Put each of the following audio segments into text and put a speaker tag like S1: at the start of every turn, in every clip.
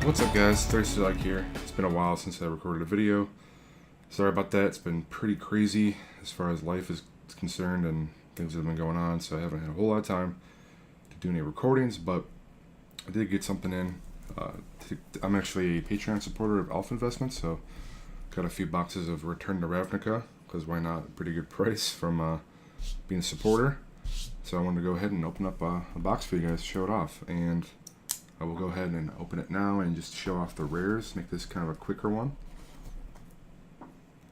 S1: What's up guys, thirstydog here. It's been a while since I recorded a video. Sorry about that, it's been pretty crazy as far as life is concerned and things that have been going on, so I haven't had a whole lot of time to do any recordings, but I did get something in. I'm actually a Patreon supporter of Alpha Investments, so got a few boxes of Return to Ravnica, because why not? Pretty good price from being a supporter. So I wanted to go ahead and open up a box for you guys to show it off, and I will go ahead and open it now and just show off the rares, make this kind of a quicker one.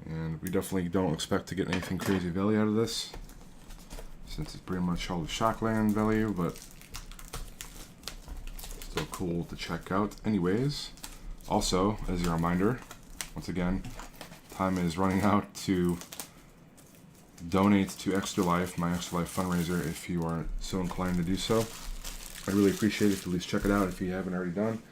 S1: And we definitely don't expect to get anything crazy value out of this, since it's pretty much all the Shockland value, but still cool to check out anyways. Also, as a reminder, once again, time is running out to donate to Extra Life, my Extra Life fundraiser, if you are so inclined to do so. I'd really appreciate it if you at least check it out if you haven't already done.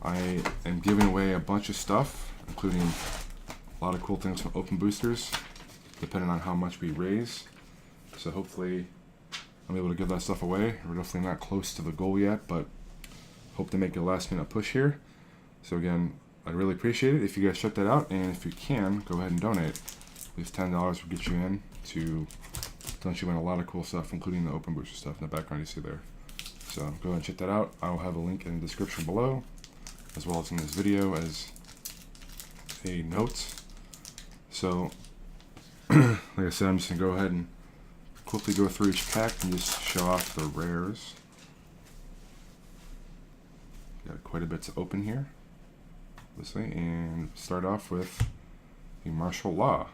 S1: I am giving away a bunch of stuff, including a lot of cool things from open boosters, depending on how much we raise. So hopefully I'm able to give that stuff away. We're definitely not close to the goal yet, but hope to make a last minute push here. So again, I'd really appreciate it if you guys check that out, and if you can, go ahead and donate. At least $10 will get you in to don't you win a lot of cool stuff, including the open booster stuff in the background you see there. So go ahead and check that out. I will have a link in the description below, as well as in this video as a note. So, like I said, I'm just going to go ahead and quickly go through each pack and just show off the rares. Got quite a bit to open here, obviously, and start off with a Martial Law.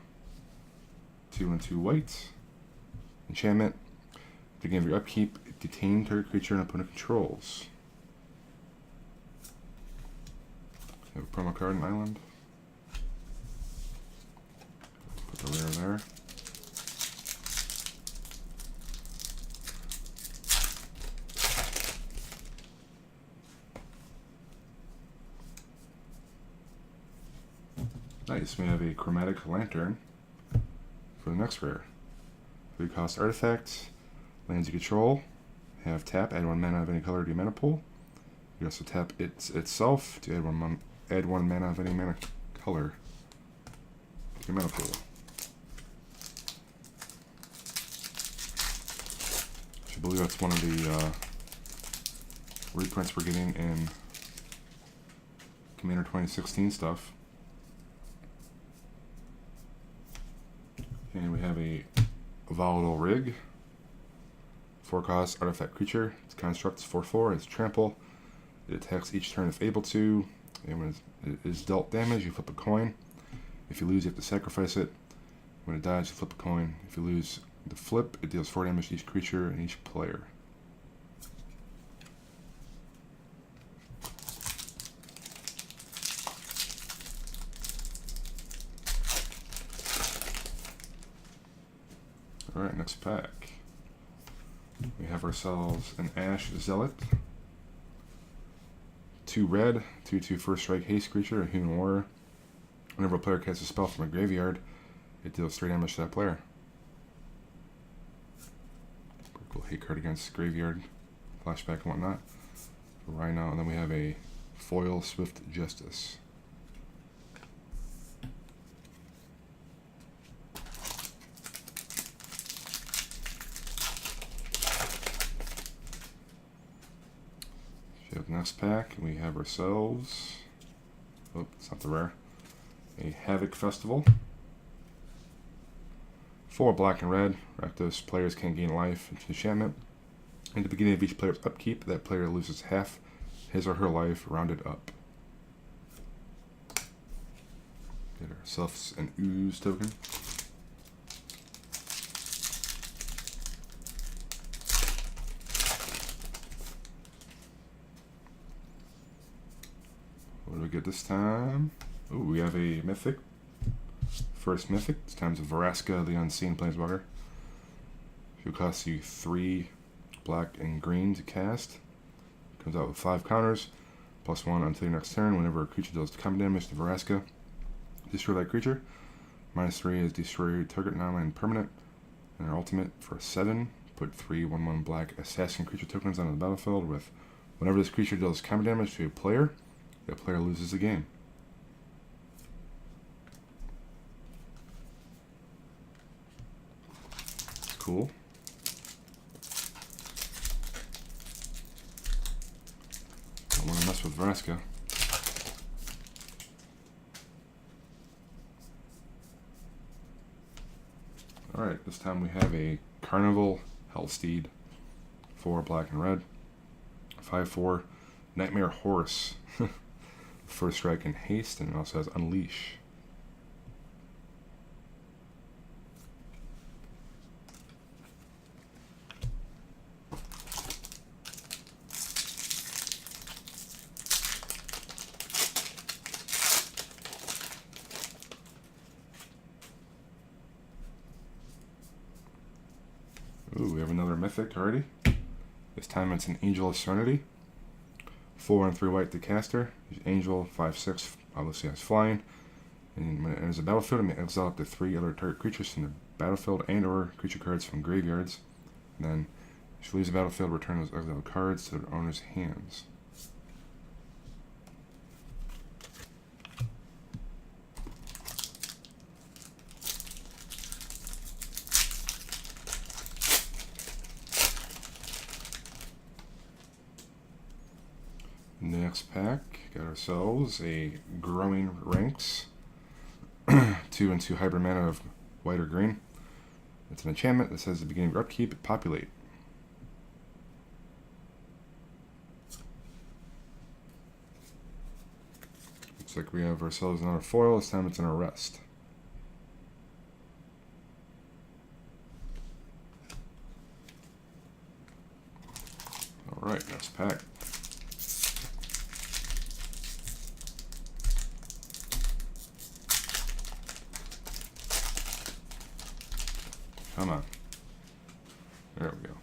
S1: 2 and 2 white. Enchantment. At the beginning of your upkeep, detain target creature and opponent controls. We have a promo card in Island. Put the rare there. Nice, we have a Chromatic Lantern for the next rare. 3 cost artifact, lands you control, have tap, add 1 mana of any color to your mana pool. You also tap itself to add one mana of any mana color to your mana pool. I believe that's one of the reprints we're getting in Commander 2016 stuff. And we have a Volatile Rig. 4 cost artifact creature. Its construct is 4/4. It's trample. It attacks each turn if able to. And when it is dealt damage, you flip a coin. If you lose, you have to sacrifice it. When it dies, you flip a coin. If you lose the flip, it deals 4 damage to each creature and each player. Alright, next pack. We have ourselves an Ash Zealot. 2 red, 2/2 first strike haste creature, a human warrior. Whenever a player casts a spell from a graveyard, it deals 3 damage to that player. Pretty cool hate card against graveyard, flashback and whatnot. Right now, and then we have a foil Swift Justice. Next pack, we have ourselves, oh, it's not the rare, a Havoc Festival. 4 black and red. Rakdos players can gain life into enchantment. At the beginning of each player's upkeep, that player loses half his or her life rounded up. Get ourselves an Ooze token. What do we get this time? Oh, we have a Mythic. First Mythic. This time's a Vraska, the Unseen Planeswalker. She'll cost you 3 black and green to cast. Comes out with 5 counters, +1 until your next turn. Whenever a creature deals combat damage to Vraska, destroy that creature. -3 is destroy target non-land permanent. And our ultimate for 7, put 3 1/1 black assassin creature tokens onto the battlefield with whenever this creature deals combat damage to a player, that player loses the game. It's cool. Don't want to mess with Ravnica. Alright, this time we have a Carnival Hellsteed for black and red. 5/4 Nightmare Horse. First strike and haste, and it also has Unleash. Ooh, we have another mythic already. This time it's an Angel of Serenity. 4 and 3 white to caster. Angel 5/6 obviously has flying. And when it enters the battlefield, it may exile up to 3 other target creatures from the battlefield and or creature cards from graveyards. And then if she leaves the battlefield, return those exiled cards to their owner's hands. Next pack, got ourselves a Growing Ranks. 2 and 2 hybrid mana of white or green. It's an enchantment that says at the beginning of your upkeep, populate. Looks like we have ourselves another foil. This time it's an Arrest. Alright, next pack. Come on. There we go.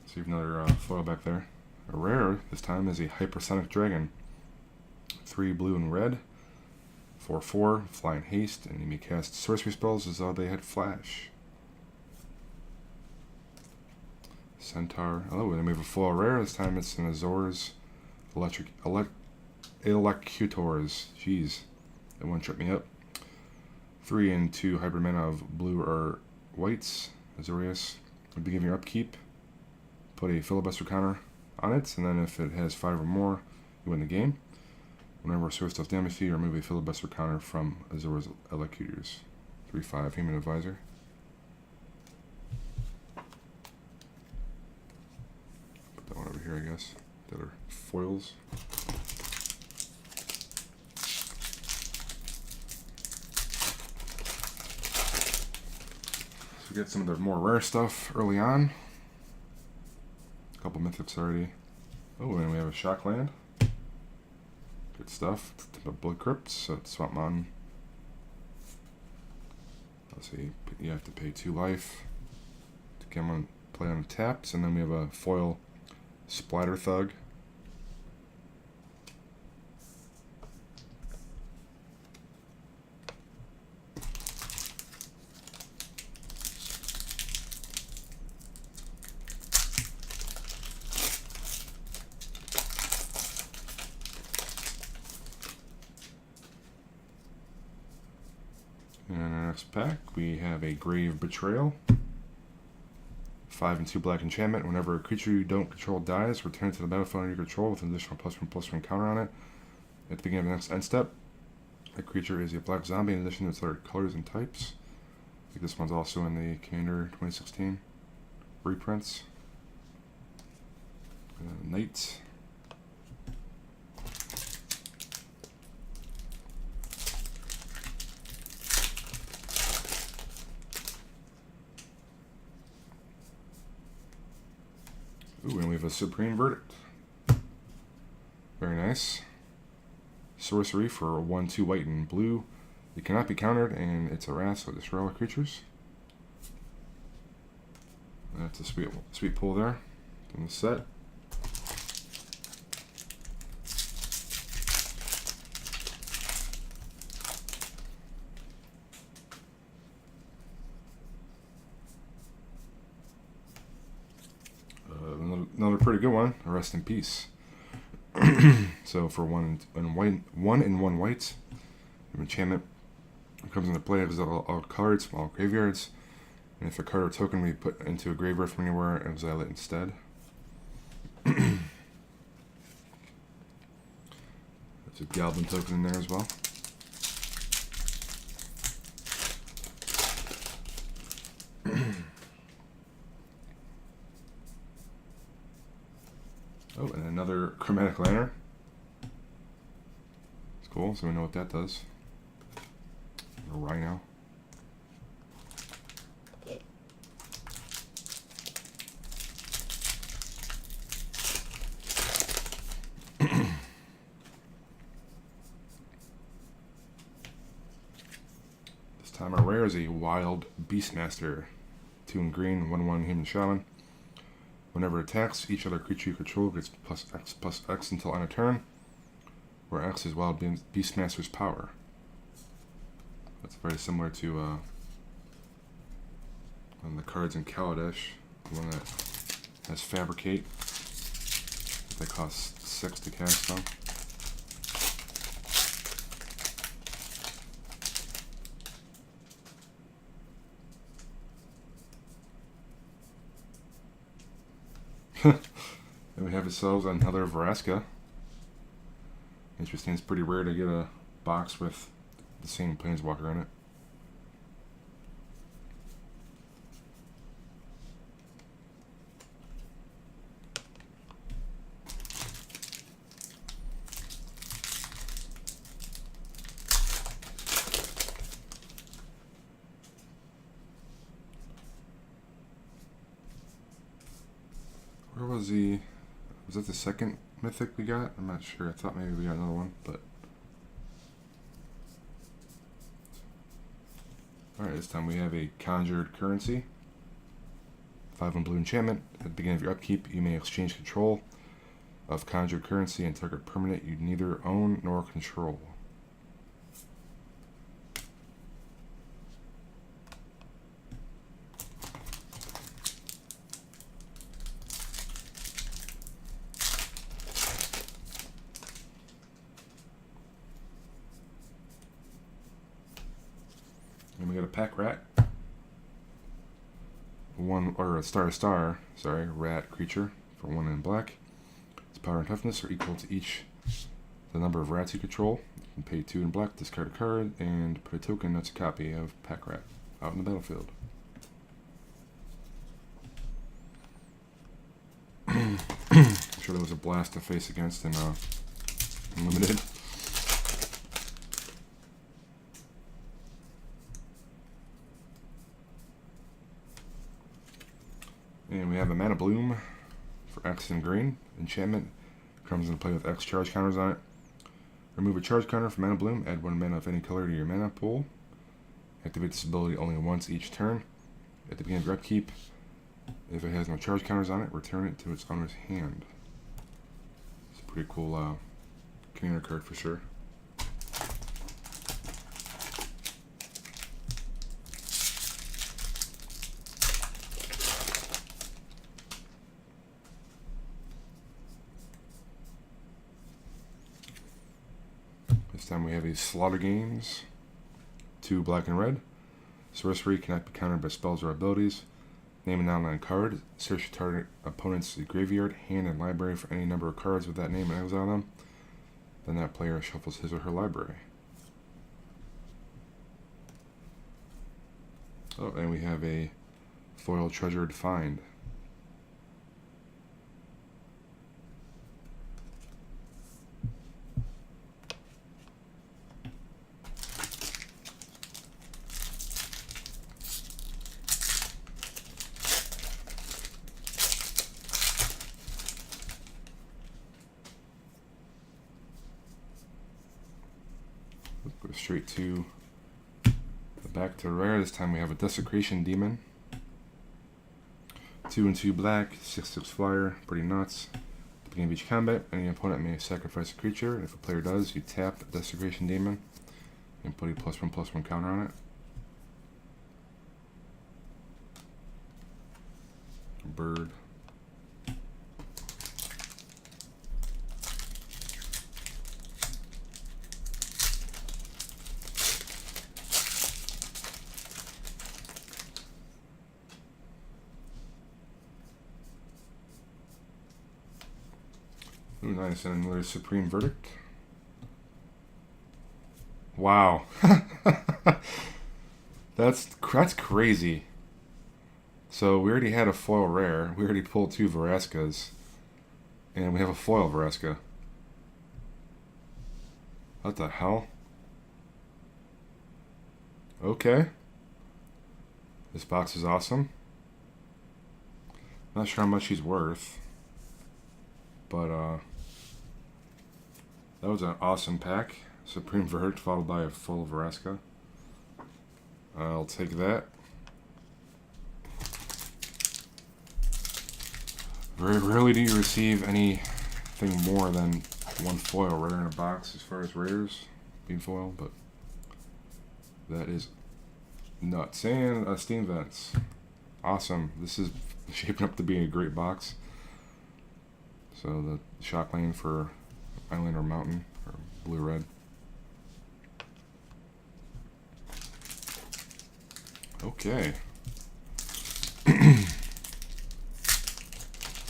S1: So you have another foil back there. A rare, this time, is a Hypersonic Dragon. 3 blue and red. 4/4, fly and haste, and you may cast sorcery spells as though they had flash. Centaur. Oh, and then we have a foil rare. This time it's an Azor's Elecutors. Jeez, that one tripped me up. 3 and 2 hybrid mana of blue or whites. Azorius. At the beginning of your upkeep, put a filibuster counter on it, and then if it has 5 or more, you win the game. Whenever a source does damage to you, remove a filibuster counter from Azor's Elecutors. 3/5 Human Advisor. Put that one over here, I guess. The other foils. Get some of the more rare stuff early on. A couple mythics already. Oh, and we have a Shockland. Good stuff. It's a Blood Crypt, so it's Swamp Mountain. Let's see, you have to pay 2 life to come on play on the taps, and then we have a foil Splatter Thug. In our next pack, we have a Grave Betrayal. 5 and 2 black enchantment. Whenever a creature you don't control dies, return it to the battlefield under your control with an additional +1/+1 counter on it. At the beginning of the next end step, a creature is a black zombie in addition to its other colors and types. I think this one's also in the Commander 2016 reprints. Knight. Ooh, and we have a Supreme Verdict. Very nice. Sorcery for 1/2 white and blue. It cannot be countered, and it's a wrath, so destroy all creatures. That's a sweet pull there in the set. Another pretty good one. Rest in peace. So for one and one white, enchantment comes into play, exile all cards from all graveyards, and if a card or token we put into a graveyard from anywhere, exile it instead. There's a Goblin token in there as well. Oh, and another Chromatic Lantern. It's cool, so we know what that does. A Rhino. This time our rare is a Wild Beastmaster. 2 in green, 1/1 Human Shaman. Whenever it attacks, each other creature you control gets +X until end of turn, where X is Wild Beastmaster's power. That's very similar to one of the cards in Kaladesh, the one that has Fabricate. They cost 6 to cast though. And we have ourselves another Vraska. Interesting, it's pretty rare to get a box with the same Planeswalker in it. Where was he? Was that the second mythic we got? I'm not sure. I thought maybe we got another one, but... Alright, this time we have a Conjured Currency. 5 in blue enchantment. At the beginning of your upkeep, you may exchange control of Conjured Currency and target permanent you neither own nor control. And we got a Pack Rat. Rat creature for 1 in black. Its power and toughness are equal to the number of rats you control. You can pay 2 in black, discard a card, and put a token that's a copy of Pack Rat out in the battlefield. I'm sure there was a blast to face against in Unlimited. And we have a Mana Bloom for X in green. Enchantment comes into play with X charge counters on it. Remove a charge counter from Mana Bloom, add 1 mana of any color to your mana pool. Activate this ability only once each turn. At the beginning of your upkeep, if it has no charge counters on it, return it to its owner's hand. It's a pretty cool commander card for sure. This time we have a Slaughter Games, 2 black and red. Sorcery cannot be countered by spells or abilities. Name an online card. Search your target opponent's graveyard, hand, and library for any number of cards with that name and exile them. Then that player shuffles his or her library. Oh, and we have a foil Treasured Find. Let's go straight to the back to rare. This time we have a Desecration Demon. 2 and 2 black, 6/6 flyer, pretty nuts. At the beginning of each combat, any opponent may sacrifice a creature. If a player does, you tap the Desecration Demon and put a +1/+1 counter on it. Bird. Ooh, nice. And another Supreme Verdict. Wow. That's crazy. So we already had a foil rare. We already pulled 2 Veraskas. And we have a foil Veraska. What the hell? Okay. This box is awesome. Not sure how much he's worth. But, that was an awesome pack. Supreme Verdict followed by a full Veraska. I'll take that. Very rarely do you receive anything more than 1 foil rare in a box as far as rares being foil, but that is nuts. And Steam Vents. Awesome. This is shaping up to be a great box. So the shock lane for Island or Mountain, or blue-red. Okay.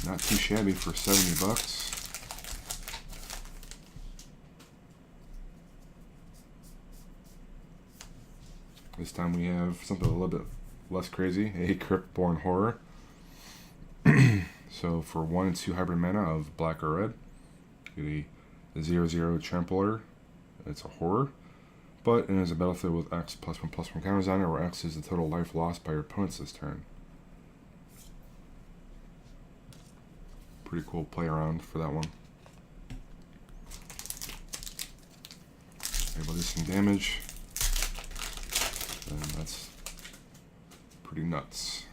S1: Not too shabby for $70. This time we have something a little bit less crazy, a Cryptborn Horror. So for 1 and 2 hybrid mana of black or red, the 0/0 Trampler, it's a horror, but it is a battlefield with X +1/+1 counters on it, where X is the total life lost by your opponents this turn. Pretty cool play around for that one. Able to do some damage, and that's pretty nuts.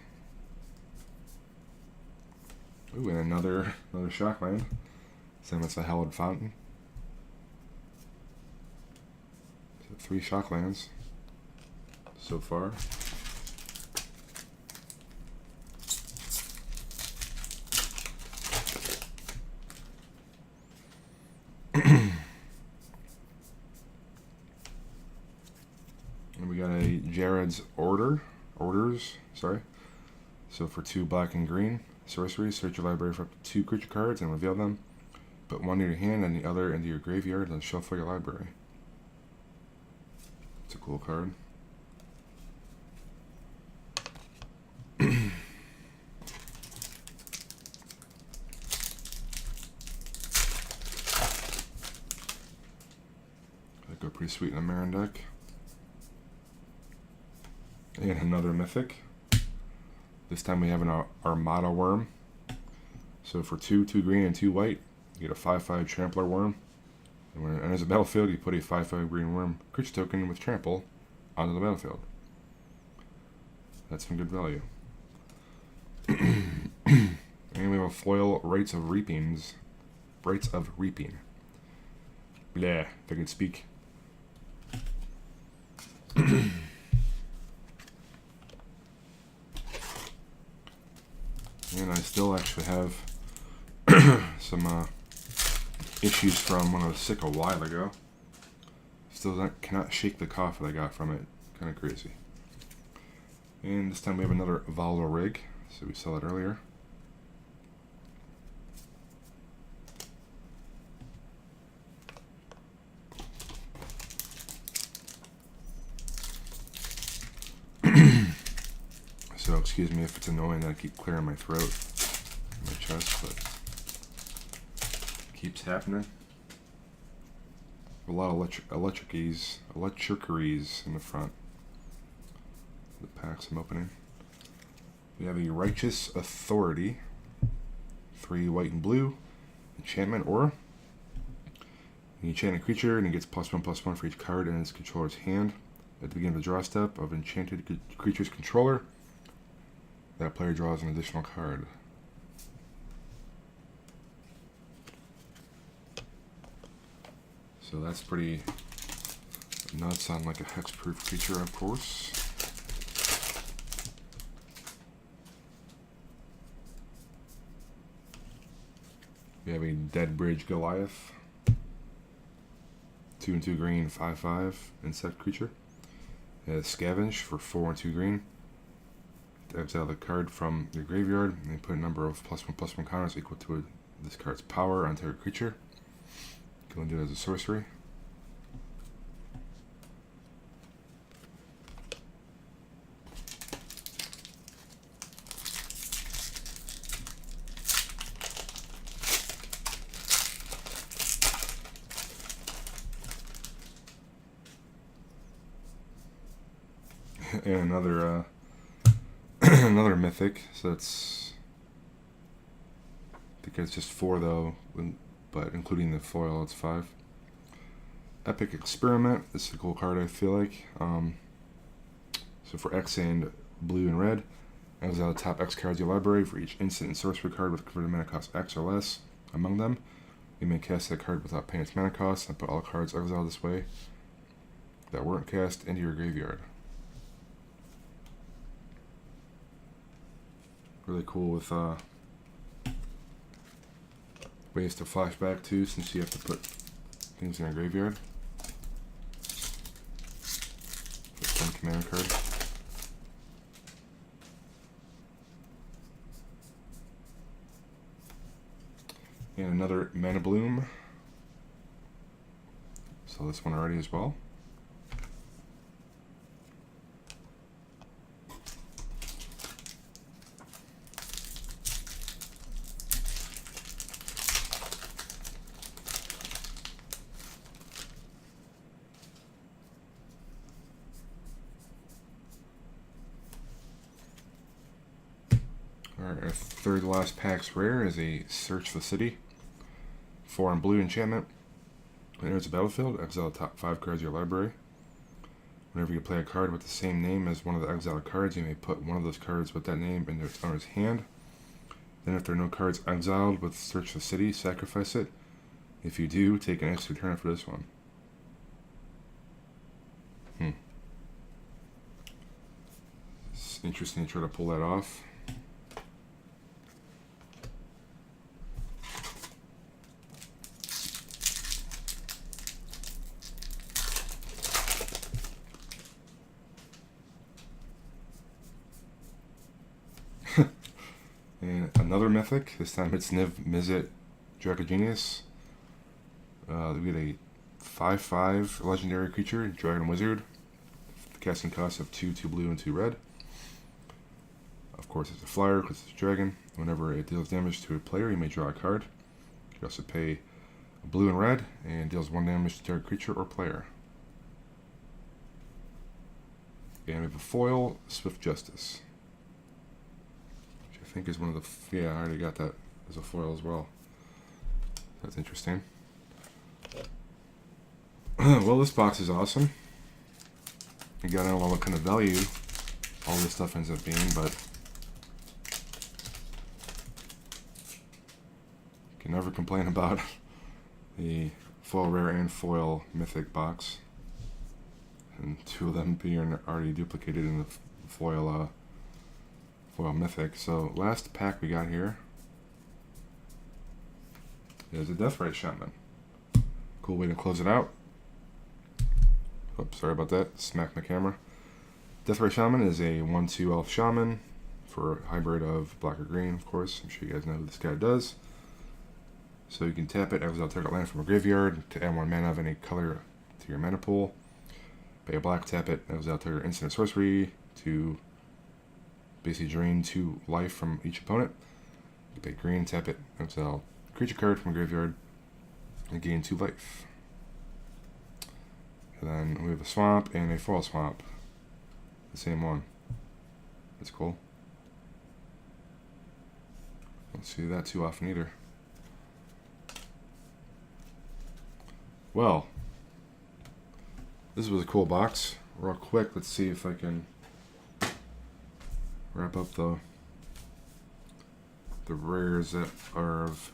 S1: Ooh, and another shock land. Same as a Hallowed Fountain. So 3 shock lands so far. And we got a Jared's Orders, sorry. So for 2 black and green sorceries, search your library for up to 2 creature cards and reveal them. Put 1 in your hand and the other into your graveyard, and shuffle your library. It's a cool card. That'd go pretty sweet in a Marin deck. And another Mythic. This time we have an Armada Worm. So for 2 green and 2 white, you get a 5/5 Trampler Worm. And when it enters the battlefield, you put a 5/5 green worm creature token with Trample onto the battlefield. That's some good value. And we have a foil Rites of Reaping. Blah, if I can speak. And I still actually have some issues from when I was sick a while ago. Still cannot shake the cough that I got from it. Kind of crazy. And this time we have another Volatile Rig. So we saw that earlier. So excuse me if it's annoying that I keep clearing my throat, my chest, but it keeps happening. A lot of electricaries in the front. The packs I'm opening. We have a Righteous Authority, 3 white and blue, enchantment aura. You enchant a creature and it gets +1/+1 for each card in its controller's hand. At the beginning of the draw step of enchanted creature's controller, that player draws an additional card. So that's pretty nuts on like a hexproof creature, of course. We have a Dead Bridge Goliath. 2 and 2 green, 5/5 insect creature. It has Scavenge for 4 and 2 green. Exile the card from your graveyard and put a number of +1/+1 counters equal to this card's power on target creature. Go and do it as a sorcery. And another another mythic. So that's, I think it's just 4 though, but including the foil, it's 5. Epic Experiment. This is a cool card, I feel like. So for X and blue and red, exile the top X cards of your library for each instant and sorcery card with converted mana cost X or less among them. You may cast that card without paying its mana cost and put all cards exiled this way that weren't cast into your graveyard. Really cool with ways to flash back too, since you have to put things in your graveyard. One commander card. And another Mana Bloom. So this one already as well. Alright, our third to last pack's rare is a Search the City. 4 and blue enchantment. When it enters the battlefield, exile the top 5 cards of your library. Whenever you play a card with the same name as one of the exiled cards, you may put one of those cards with that name into its owner's hand. Then if there are no cards exiled with Search the City, sacrifice it. If you do, take an extra turn for this one. It's interesting to try to pull that off. And another mythic, this time it's Niv Mizzet Dracogenius. We get a 5/5 legendary creature, Dragon Wizard. Casting cost of 2 blue and 2 red. Of course, it's a flyer because it's a dragon. Whenever it deals damage to a player, you may draw a card. You can also pay a blue and red and deals 1 damage to target creature or player. And we have a foil, Swift Justice. I think is one of the, yeah, I already got that as a foil as well. That's interesting. Well, this box is awesome. Again, I don't know what kind of value all this stuff ends up being, but you can never complain about the foil rare and foil mythic box. And 2 of them being already duplicated in the foil foil mythic. So last pack we got here is a Deathrite Shaman. Cool way to close it out. Oops, sorry about that. Smacked my camera. Deathrite Shaman is a 1/2 elf shaman for a hybrid of black or green, of course. I'm sure you guys know what this guy does. So you can tap it, exile target land from a graveyard to add 1 mana of any color to your mana pool. Pay a black, tap it, exile target instant sorcery to basically drain 2 life from each opponent. You pay green, tap it, exile creature card from a graveyard, and gain 2 life. And then we have a swamp and a foil swamp. The same one. That's cool. Don't see that too often either. Well, this was a cool box. Real quick, let's see if I can wrap up the rares that are of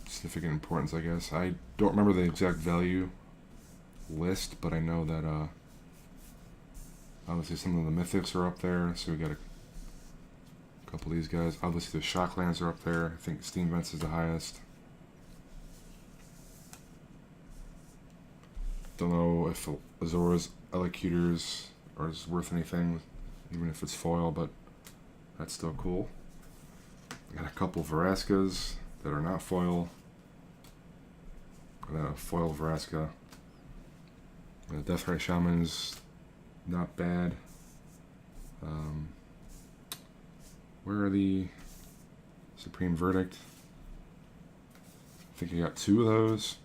S1: significant importance, I guess. I don't remember the exact value list, but I know that obviously some of the mythics are up there, so we got a couple of these guys. Obviously the Shocklands are up there. I think Steam Vents is the highest. Don't know if Azora's Elocutors are worth anything, even if it's foil, but that's still cool. Got a couple Veraskas. that are not foil. Foil Vraska. Deathrite Shaman's not bad. Where are the Supreme Verdict? I think I got 2 of those.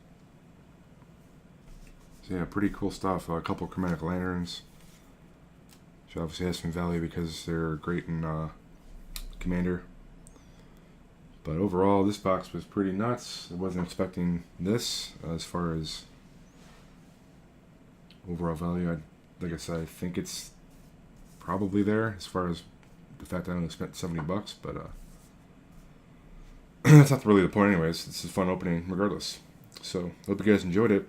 S1: So yeah, pretty cool stuff. A couple Chromatic Lanterns, which obviously has some value because they're great in Commander. But overall, this box was pretty nuts. I wasn't expecting this as far as overall value. Like I said, I think it's probably there as far as the fact that I only spent $70, but that's not really the point anyways. It's a fun opening regardless. So, hope you guys enjoyed it.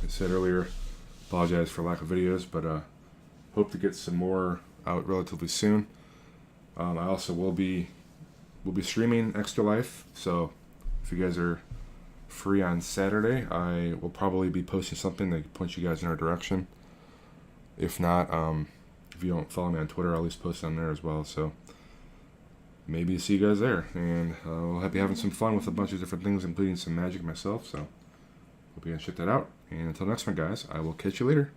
S1: I said earlier, apologize for lack of videos, but hope to get some more out relatively soon. I also will be streaming Extra Life, so if you guys are free on Saturday, I will probably be posting something that points you guys in our direction. If not, if you don't follow me on Twitter, I'll at least post on there as well. So maybe see you guys there, and I'll be having some fun with a bunch of different things, including some Magic myself. So hope you guys check that out. And until next one, guys, I will catch you later.